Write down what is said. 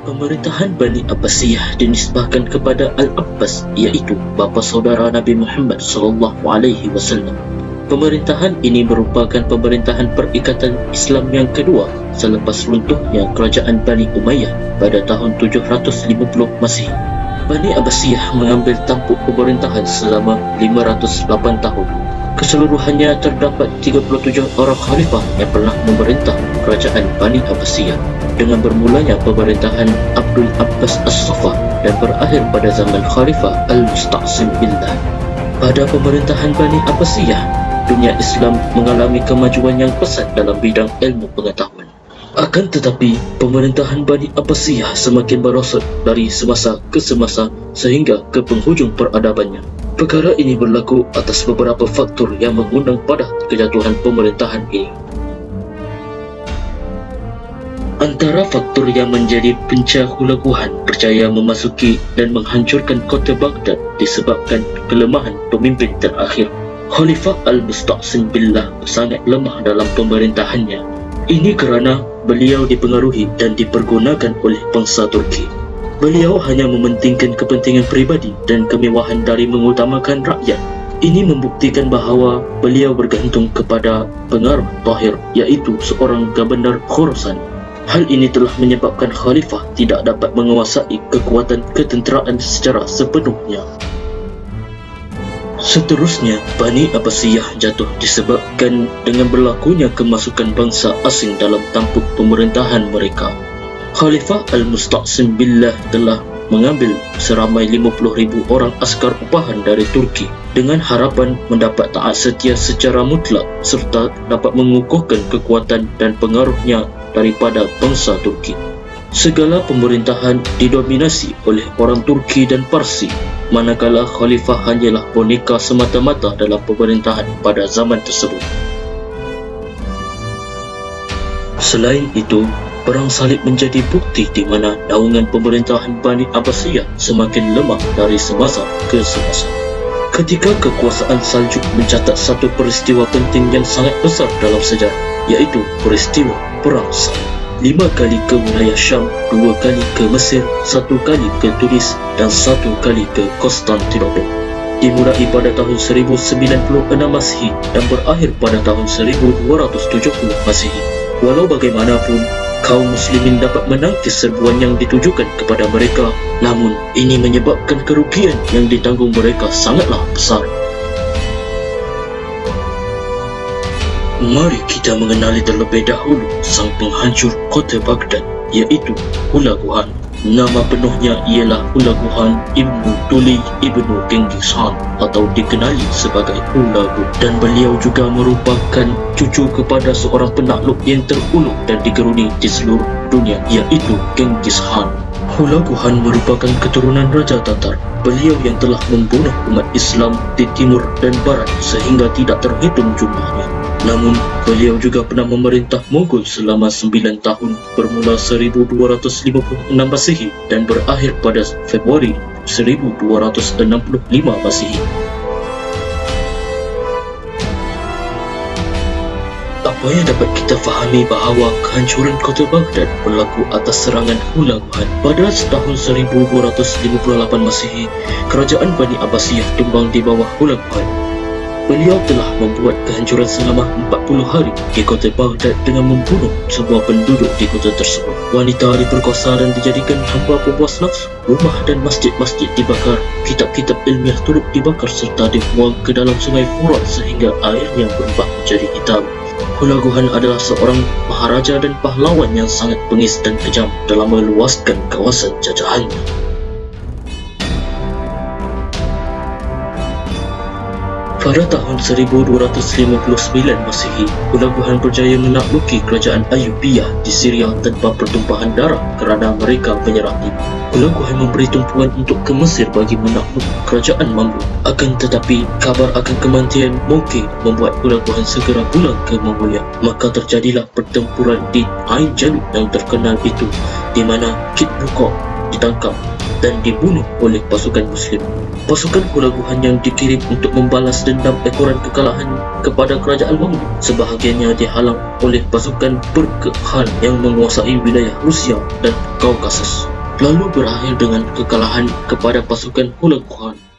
Pemerintahan Bani Abbasiyah dinisbahkan kepada Al-Abbas, iaitu bapa saudara Nabi Muhammad SAW. Pemerintahan ini merupakan pemerintahan perikatan Islam yang kedua selepas runtuhnya kerajaan Bani Umayyah pada tahun 750 Masihi. Bani Abbasiyah mengambil tampuk pemerintahan selama 508 tahun. Keseluruhannya terdapat 37 orang khalifah yang pernah memerintah kerajaan Bani Abbasiyah, dengan bermulanya pemerintahan Abdul Abbas As-Saffah dan berakhir pada zaman Khalifah Al-Musta'sim Billah. Pada pemerintahan Bani Abbasiyah, dunia Islam mengalami kemajuan yang pesat dalam bidang ilmu pengetahuan. Akan tetapi, pemerintahan Bani Abbasiyah semakin merosot dari semasa ke semasa sehingga ke penghujung peradabannya. Perkara ini berlaku atas beberapa faktor yang mengundang pada kejatuhan pemerintahan ini. Antara faktor yang menjadi pencahulaguhan berjaya memasuki dan menghancurkan kota Baghdad disebabkan kelemahan pemimpin terakhir. Khalifah Al-Musta'sim Billah sangat lemah dalam pemerintahannya. Ini kerana beliau dipengaruhi dan dipergunakan oleh bangsa Turki. Beliau hanya mementingkan kepentingan peribadi dan kemewahan dari mengutamakan rakyat. Ini membuktikan bahawa beliau bergantung kepada pengaruh Tahir, iaitu seorang Gubernur Khorasan. Hal ini telah menyebabkan khalifah tidak dapat menguasai kekuatan ketenteraan secara sepenuhnya. Seterusnya, Bani Abbasiyah jatuh disebabkan dengan berlakunya kemasukan bangsa asing dalam tampuk pemerintahan mereka. Khalifah Al-Musta'sim Billah telah mengambil seramai 50,000 orang askar upahan dari Turki dengan harapan mendapat taat setia secara mutlak serta dapat mengukuhkan kekuatan dan pengaruhnya daripada bangsa Turki. Segala pemerintahan didominasi oleh orang Turki dan Parsi, manakala khalifah hanyalah boneka semata-mata dalam pemerintahan pada zaman tersebut. Selain itu, Perang Salib menjadi bukti di mana naungan pemerintahan Bani Abbasiyah semakin lemah dari semasa ke semasa. Ketika kekuasaan Saljuk mencatat satu peristiwa penting yang sangat besar dalam sejarah, iaitu peristiwa Perang Salib. 5 kali ke wilayah Syam, 2 kali ke Mesir, 1 kali ke Tunis dan 1 kali ke Konstantinopel. Dimulai pada tahun 1096 Masihi dan berakhir pada tahun 1270 Masihi. Walau bagaimanapun, kaum muslimin dapat menangkis serbuan yang ditujukan kepada mereka, namun ini menyebabkan kerugian yang ditanggung mereka sangatlah besar. Mari kita mengenali terlebih dahulu sang penghancur kota Baghdad, iaitu Hulaguhan. Nama penuhnya ialah Hulaguhan Ibnu Tuli Ibnu Genghis Khan atau dikenali sebagai Hulagu, dan beliau juga merupakan cucu kepada seorang penakluk yang terulung dan digeruni di seluruh dunia, iaitu Genghis Khan. Hulaguhan merupakan keturunan Raja Tatar. Beliau yang telah membunuh umat Islam di timur dan barat sehingga tidak terhitung jumlahnya. Namun, beliau juga pernah memerintah Mongol selama 9 tahun bermula 1256 Masihi dan berakhir pada Februari 1265 Masihi. Apa yang dapat kita fahami bahawa kehancuran kota Baghdad berlaku atas serangan Hulaguhan. Pada tahun 1258 Masihi, kerajaan Bani Abbasiyah tumbang di bawah Hulaguhan. Beliau telah membuat kehancuran selama 40 hari di kota Baghdad dengan membunuh semua penduduk di kota tersebut. Wanita diperkosa dan dijadikan hamba pemuas nafsu. Rumah dan masjid-masjid dibakar. Kitab-kitab ilmiah turut dibakar serta dibuang ke dalam sungai Furat sehingga airnya berubah menjadi hitam. Hulaguhan adalah seorang maharaja dan pahlawan yang sangat bengis dan kejam dalam meluaskan kawasan jajahannya. Pada tahun 1259 Masihi, Hulaguhan berjaya menakluki kerajaan Ayyubiyah di Syria tanpa pertumpahan darah kerana mereka menyerah diri. Hulaguhan memberi tumpuan untuk ke Mesir bagi menakluk kerajaan Mamluk. Akan tetapi, kabar akan kematian Mongke membuat Hulaguhan segera pulang ke Mongolia. Maka terjadilah pertempuran di Ain Jalut yang terkenal itu, di mana Kit Bukok ditangkap dan dibunuh oleh pasukan Muslim. Pasukan Hulaguhan yang dikirim untuk membalas dendam ekoran kekalahan kepada kerajaan Mamluk sebahagiannya dihalang oleh pasukan Berke Khan yang menguasai wilayah Rusia dan Kaukasus. lalu berakhir dengan kekalahan kepada pasukan Hulag Khan.